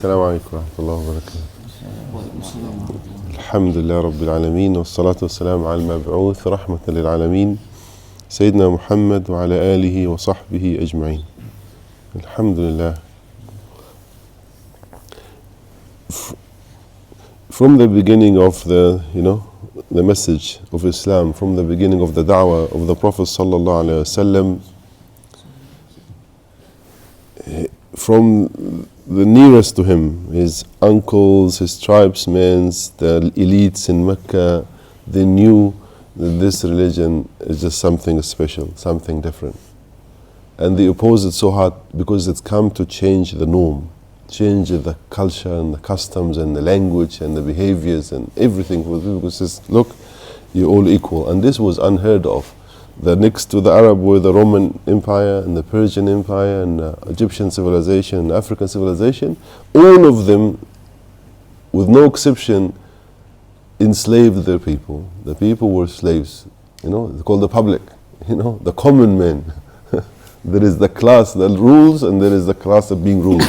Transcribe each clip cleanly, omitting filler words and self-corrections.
السلام عليكم ورحمة الله وبركاته. الحمد لله رب العالمين والصلاة والسلام على المبعوث رحمة للعالمين سيدنا محمد وعلى آله وصحبه أجمعين. الحمد لله. From the beginning of the message of Islam, from the beginning of the da'wah of the Prophet sallallahu alaihi wasallam, from the nearest to him, his uncles, his tribesmen, the elites in Mecca, they knew that this religion is just something special, something different. And they oppose it so hard because it's come to change the norm, change the culture and the customs and the language and the behaviors and everything for people. Because says, look, you're all equal. And this was unheard of. The next to the Arab were the Roman Empire and the Persian Empire and the Egyptian civilization and African civilization. All of them, with no exception, enslaved their people. The people were slaves, they're called the public, the common men. There is the class that rules and there is the class of being ruled.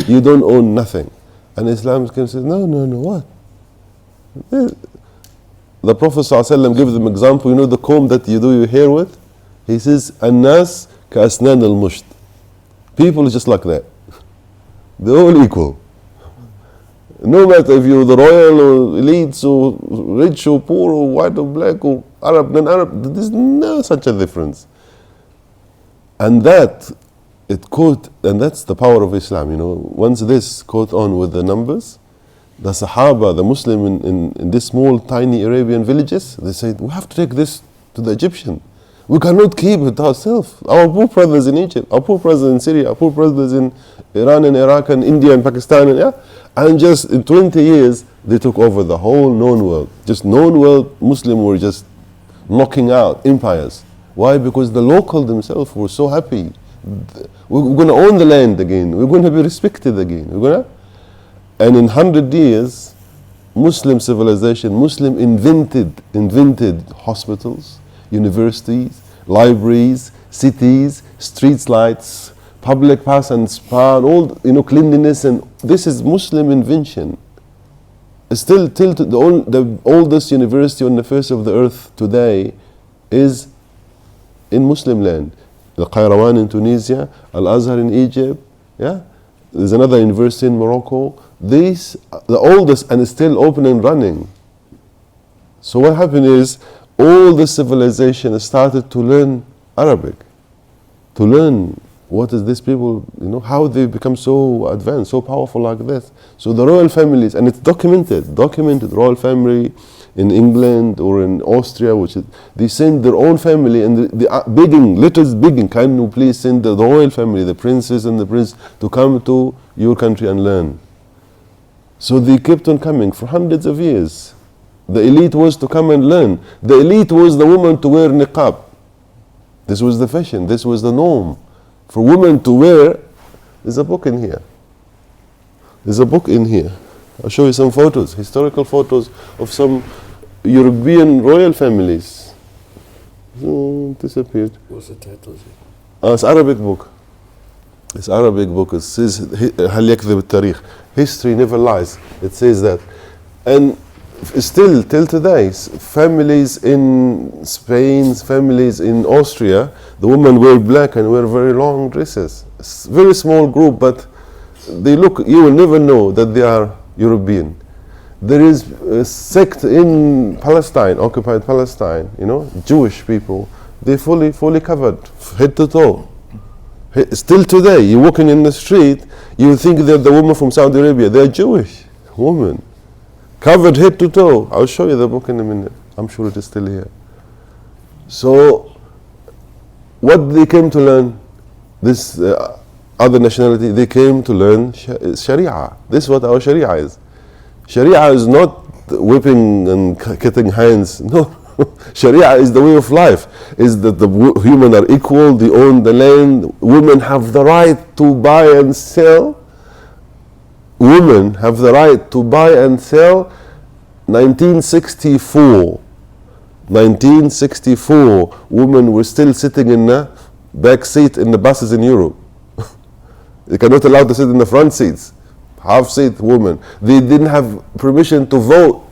You don't own nothing. And Islam says, no, what? The Prophet ﷺ gives them example, the comb that you do your hair with? He says, An-nas ka-asnan al-musht. People are just like that. They're all equal. No matter if you're the royal or elites or rich or poor or white or black or Arab, non-Arab, there's no such a difference. And that's the power of Islam. Once this caught on with the numbers, the Sahaba, the Muslim in these small, tiny Arabian villages, they said, we have to take this to the Egyptian. We cannot keep it ourselves. Our poor brothers in Egypt, our poor brothers in Syria, our poor brothers in Iran and Iraq and India and Pakistan, and just in 20 years, they took over the whole known world. Just known world, Muslim were just knocking out empires. Why? Because the local themselves were so happy. We're going to own the land again. We're going to be respected again. And in 100 years, Muslim civilization, Muslim invented hospitals, universities, libraries, cities, street lights, public pass and spa, and all cleanliness, and this is Muslim invention. Still, till the oldest university on the face of the earth today is in Muslim land. Al-Qayrawan in Tunisia, Al-Azhar in Egypt, There's another university in Morocco. These, the oldest, and still open and running. So what happened is, all the civilization started to learn Arabic, to learn what is these people, how they become so advanced, so powerful like this. So the royal families, and it's documented royal family in England or in Austria, they send their own family and they are begging, letters begging, can you please send the royal family, the princess and the prince, to come to your country and learn. So they kept on coming for hundreds of years. The elite was to come and learn. The elite was the woman to wear niqab. This was the fashion, this was the norm. For women to wear, there's a book in here. I'll show you some photos, historical photos of some European royal families. Disappeared. What's the title? It's Arabic book. It says هل يكذب التاريخ. History never lies. It says that. And still till today, families in Spain, families in Austria, the women wear black and wear very long dresses. It's a very small group, but they look, you will never know that they are European. There is a sect in Palestine, occupied Palestine, Jewish people, they fully covered, head to toe. Still today, you're walking in the street, you think they're the woman from Saudi Arabia. They're Jewish woman, covered head to toe. I'll show you the book in a minute. I'm sure it is still here. So, what they came to learn, this other nationality, they came to learn Sharia. This is what our Sharia is. Sharia is not whipping and cutting hands. No. Sharia is the way of life. Is that the human are equal, they own the land, women have the right to buy and sell. Women have the right to buy and sell. 1964, women were still sitting in the back seat in the buses in Europe. They cannot allow to sit in the front seats. half-Saed women. They didn't have permission to vote.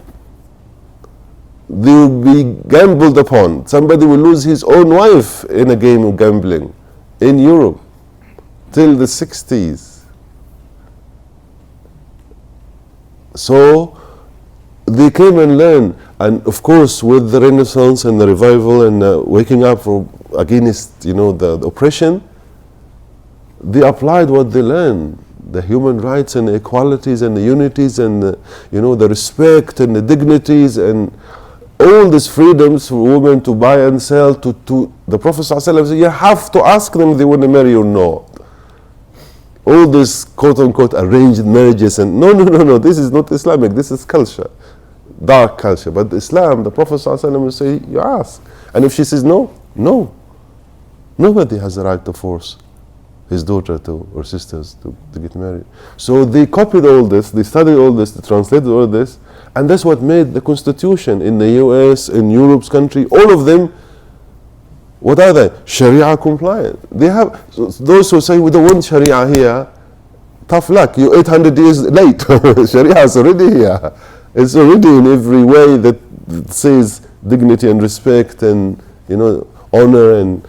They will be gambled upon. Somebody will lose his own wife in a game of gambling in Europe till the 60s. So they came and learned, and of course with the Renaissance and the revival and waking up against the oppression, they applied what they learned, the human rights and the equalities and the unities and the respect and the dignities and all these freedoms for women to buy and sell. To the Prophet ﷺ said, you have to ask them if they want to marry or not. All this quote unquote arranged marriages and no, this is not Islamic, this is culture, dark culture. But Islam, the Prophet ﷺ will say, you ask. And if she says no, nobody has the right to force his daughter or sisters to get married. So they copied all this, they studied all this, they translated all this, and that's what made the Constitution in the US, in Europe's country, all of them, what are they? Sharia compliant. They have, those who say we don't want Sharia here, tough luck, you're 800 years late. Sharia is already here. It's already in every way that says dignity and respect and honor and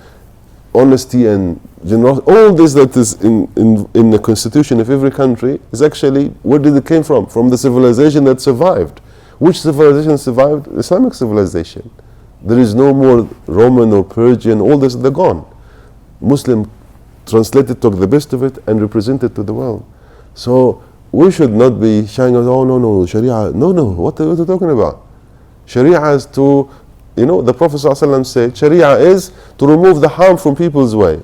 honesty and generosity. All this that is in the constitution of every country is actually, where did it came from? From the civilization that survived. Which civilization survived? Islamic civilization. There is no more Roman or Persian, all this, they're gone. Muslim translated, took the best of it and represented to the world. So we should not be shying out, oh no, Sharia, no, what are you talking about? Sharia is to, the Prophet ﷺ said, Sharia is to remove the harm from people's way.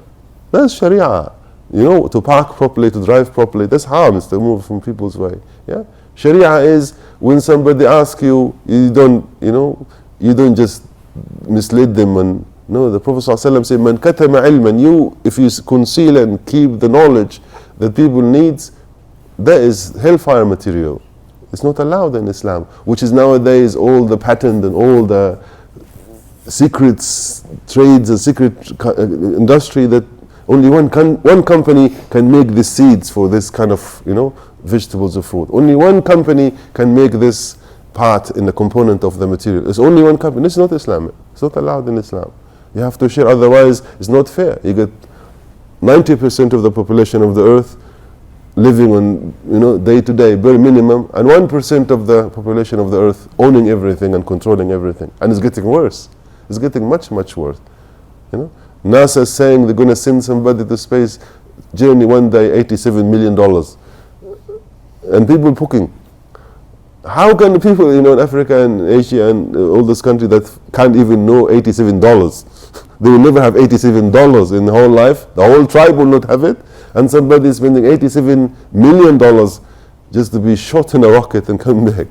That's Sharia. To park properly, to drive properly, that's harm, is to move from people's way. Yeah? Sharia is when somebody asks you, you don't just mislead them. And no, the Prophet ﷺ said, Man katama ilman, if you conceal and keep the knowledge that people needs, that is hellfire material. It's not allowed in Islam, which is nowadays all the patent and all the secrets, trades and secret industry that only one company can make the seeds for this kind of vegetables or fruit. Only one company can make this part in the component of the material. It's only one company. It's not Islamic. It's not allowed in Islam. You have to share, otherwise it's not fair. You get 90% of the population of the earth living on day to day, bare minimum, and 1% of the population of the earth owning everything and controlling everything. And it's getting worse. It's getting much, much worse. NASA is saying they're going to send somebody to space journey one day, $87 million. And people booking. How can the people in Africa and Asia and all those countries that can't even know $87? They will never have $87 in the whole life. The whole tribe will not have it. And somebody is spending $87 million just to be shot in a rocket and come back.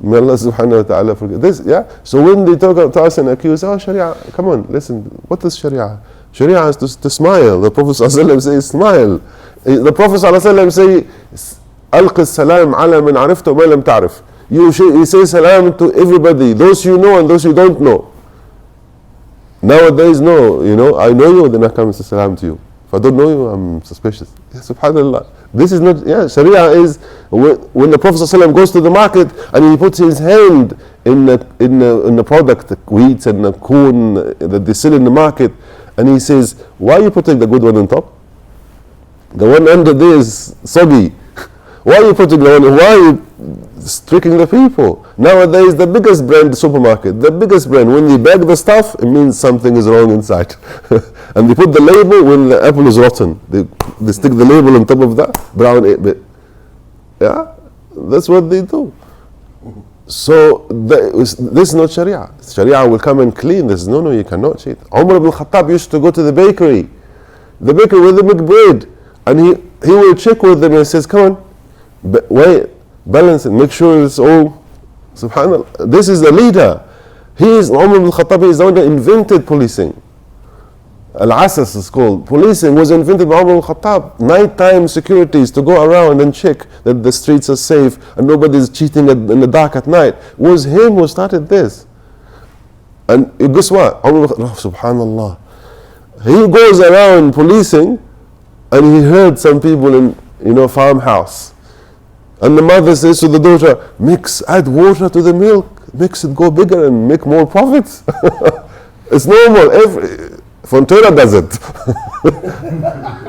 May Allah subhanahu wa ta'ala forgive this. Yeah. So when they talk to us and accuse, oh Sharia, come on, listen, what is Sharia? Sharia is to smile. The Prophet ﷺ says smile. The Prophet ﷺ says, Alqi salam ala man arifta wa lam ta'rif. You say salam to everybody, those you know and those you don't know. Nowadays, no, I know you, then I come and say salam to you. If I don't know you, I'm suspicious. Yeah, SubhanAllah. This is not, Sharia is when the Prophet ﷺ goes to the market and he puts his hand in the product, the wheat and the corn that they sell in the market, and he says, why are you putting the good one on top? The one under there is soggy. Why are you putting the one, why are you tricking the people? Nowadays, the biggest brand, the supermarket, the biggest brand, when they bag the stuff, it means something is wrong inside. And they put the label when the apple is rotten. They stick the label on top of that brown bit. Yeah, that's what they do. So this is not Sharia. Sharia will come and clean this. No, you cannot cheat. Umar ibn Khattab used to go to the bakery where they make bread, and he will check with them and says, come on, wait, balance it, make sure it's all, subhanAllah. This is the leader. Umar ibn Khattab is the one that invented policing. Al-Asas is called. Policing was invented by Umar ibn Khattab. Nighttime securities to go around and check that the streets are safe and nobody is cheating in the dark at night. It was him who started this. And guess what? Subhanallah. He goes around policing and he heard some people in farmhouse And the mother says to the daughter, add water to the milk, mix it, go bigger and make more profits. It's normal. Fonterra does it.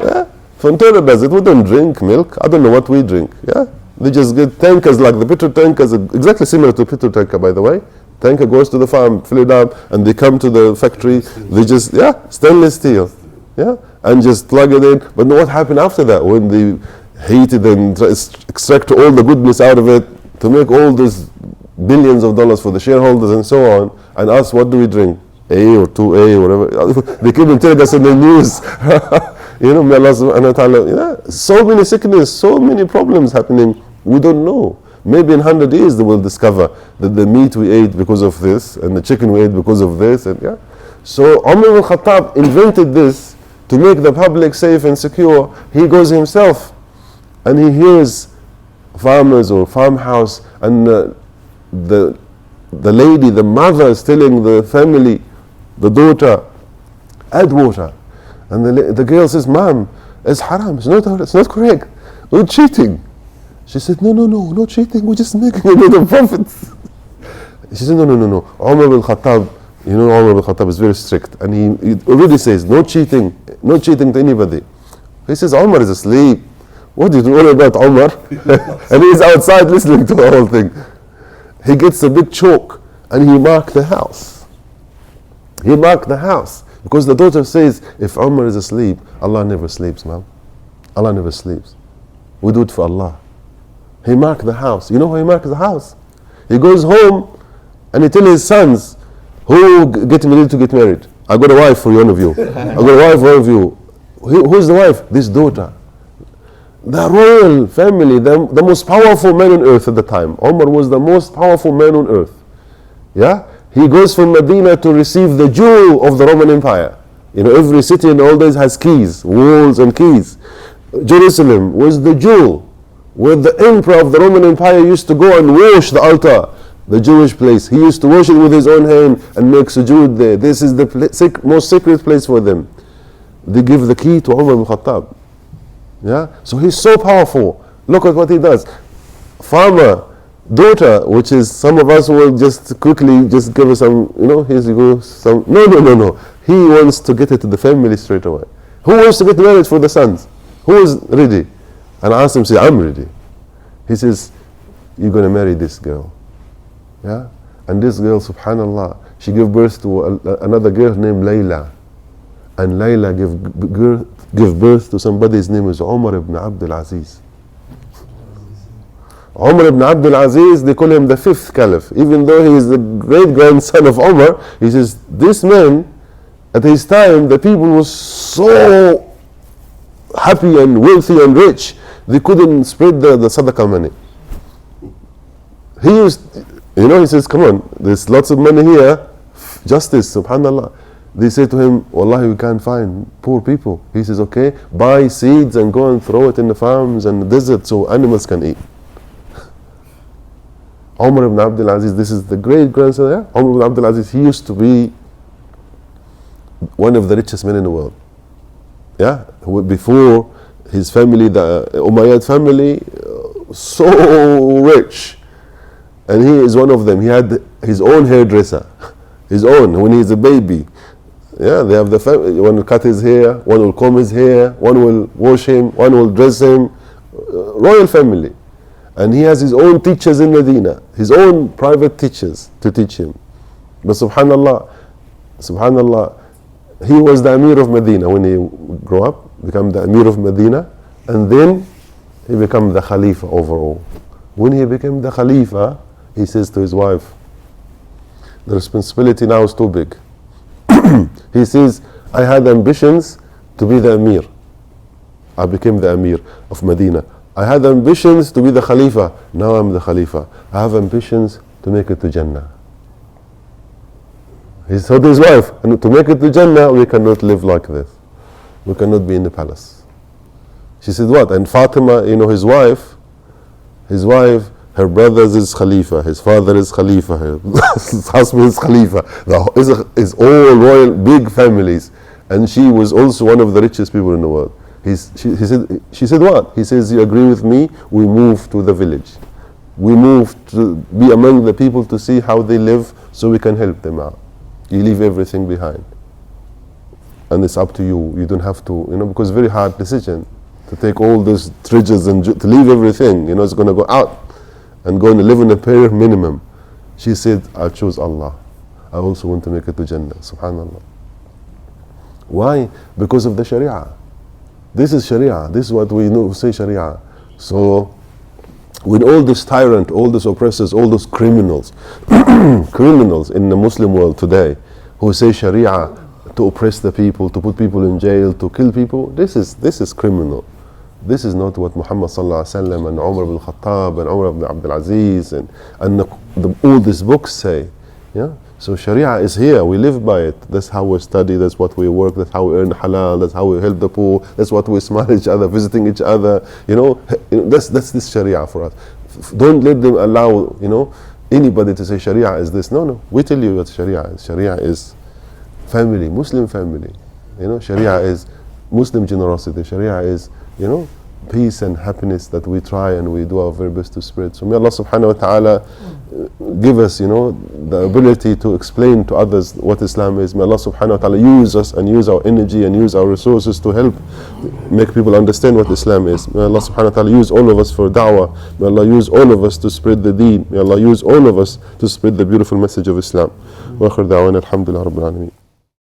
Yeah? Fonterra does it. We don't drink milk. I don't know what we drink. Yeah? They just get tankers like the petrol tankers, exactly similar to petrol tanker, by the way. Tanker goes to the farm, fill it up, and they come to the factory. They just, stainless steel. Yeah? And just plug it in. But what happened after that? When they heat it and extract all the goodness out of it to make all these billions of dollars for the shareholders and so on, and us, what do we drink? A or 2A, whatever. They keep on telling us in the news. May Allah subhanahu wa ta'ala, so many sickness, so many problems happening. We don't know. Maybe in 100 years they will discover that the meat we ate because of this, and the chicken we ate because of this, and So Umar ibn Khattab invented this to make the public safe and secure. He goes himself and he hears farmers or farmhouse, and the lady, the mother is telling the family, the daughter, add water. And the girl says, Mom, it's haram, it's not correct. We're cheating. She said, no cheating, we're just making a little profit. She said, no. Umar ibn Khattab, Umar ibn Khattab is very strict, and he already says, no cheating to anybody. He says, Umar is asleep. What do you worry about Umar? And he's outside listening to the whole thing. He gets a big chalk and he marked the house. Because the daughter says, if Umar is asleep, Allah never sleeps, ma'am. Allah never sleeps. We do it for Allah. He marked the house. You know how he marked the house? He goes home and he tells his sons, who getting ready to get married? I got a wife for one of you. Who's the wife? This daughter. The royal family, the most powerful man on earth at the time. Umar was the most powerful man on earth. Yeah? He goes from Medina to receive the jewel of the Roman Empire. Every city in all days has keys, walls and keys. Jerusalem was the jewel where the emperor of the Roman Empire used to go and wash the altar, the Jewish place. He used to wash it with his own hand and make sujood there. This is the most sacred place for them. They give the key to Umar ibn Khattab. Yeah? So he's so powerful. Look at what he does. Farmer, daughter, which is some of us will just quickly just give us some, here you go, some. No. He wants to get it to the family straight away. Who wants to get married for the sons? Who is ready? And I asked him, say, I'm ready. He says, you're going to marry this girl. Yeah? And this girl, subhanallah, she gave birth to another girl named Layla. And Layla gave birth to somebody, his name is Umar ibn Abdul Aziz. Umar ibn Abdul Aziz, they call him the fifth caliph. Even though he is the great-grandson of Umar, he says, this man, at his time, the people were so happy and wealthy and rich, they couldn't spread the sadaqah money. He says, come on, there's lots of money here, justice, subhanallah. They say to him, wallahi, we can't find poor people. He says, okay, buy seeds and go and throw it in the farms and the desert so animals can eat. Umar ibn Abdul Aziz, this is the great grandson. Yeah? Umar ibn Abdul Aziz, he used to be one of the richest men in the world. Yeah, before his family, the Umayyad family, so rich, and he is one of them. He had his own hairdresser, his own when he's a baby. Yeah, they have the family. One will cut his hair, one will comb his hair, one will wash him, one will dress him. Royal family. And he has his own teachers in Medina, his own private teachers to teach him. But subhanallah, he was the Amir of Medina when he grew up, became the Amir of Medina, and then he became the Khalifa overall. When he became the Khalifa, he says to his wife, the responsibility now is too big. He says, I had ambitions to be the Amir. I became the Amir of Medina. I had ambitions to be the Khalifa. Now I'm the Khalifa. I have ambitions to make it to Jannah. He told his wife, and to make it to Jannah, we cannot live like this. We cannot be in the palace. She said, what? And Fatima, his wife, her brothers is Khalifa, his father is Khalifa, his husband is Khalifa. It's all royal, big families. And she was also one of the richest people in the world. She said what? He says, you agree with me? We move to the village. We move to be among the people to see how they live so we can help them out. You leave everything behind. And it's up to you. You don't have to, because it's a very hard decision to take all those treasures and to leave everything. It's going to go out and go and live on a bare minimum. She said, I choose Allah. I also want to make it to Jannah. Subhanallah. Why? Because of the Sharia. This is Sharia. This is what we know, say Sharia. So, when all this tyrant, all these oppressors, all those criminals, criminals in the Muslim world today, who say Sharia to oppress the people, to put people in jail, to kill people, this is criminal. This is not what Muhammad sallallahu alaihi wasallam and Umar ibn Khattab and Umar ibn Abdul Aziz and all these books say. Yeah. So Sharia is here. We live by it. That's how we study. That's what we work. That's how we earn halal. That's how we help the poor. That's what we smile each other, visiting each other. That's this Sharia for us. Don't let them allow anybody to say Sharia is this. No. We tell you what Sharia is. Sharia is family, Muslim family. Sharia is Muslim generosity. Sharia is peace and happiness that we try and we do our very best to spread. So may Allah subhanahu wa ta'ala give us, the ability to explain to others what Islam is. May Allah subhanahu wa ta'ala use us and use our energy and use our resources to help make people understand what Islam is. May Allah subhanahu wa ta'ala use all of us for da'wah. May Allah use all of us to spread the deen. May Allah use all of us to spread the beautiful message of Islam. Wa akhir da'wana alhamdulillah rabbil alameen.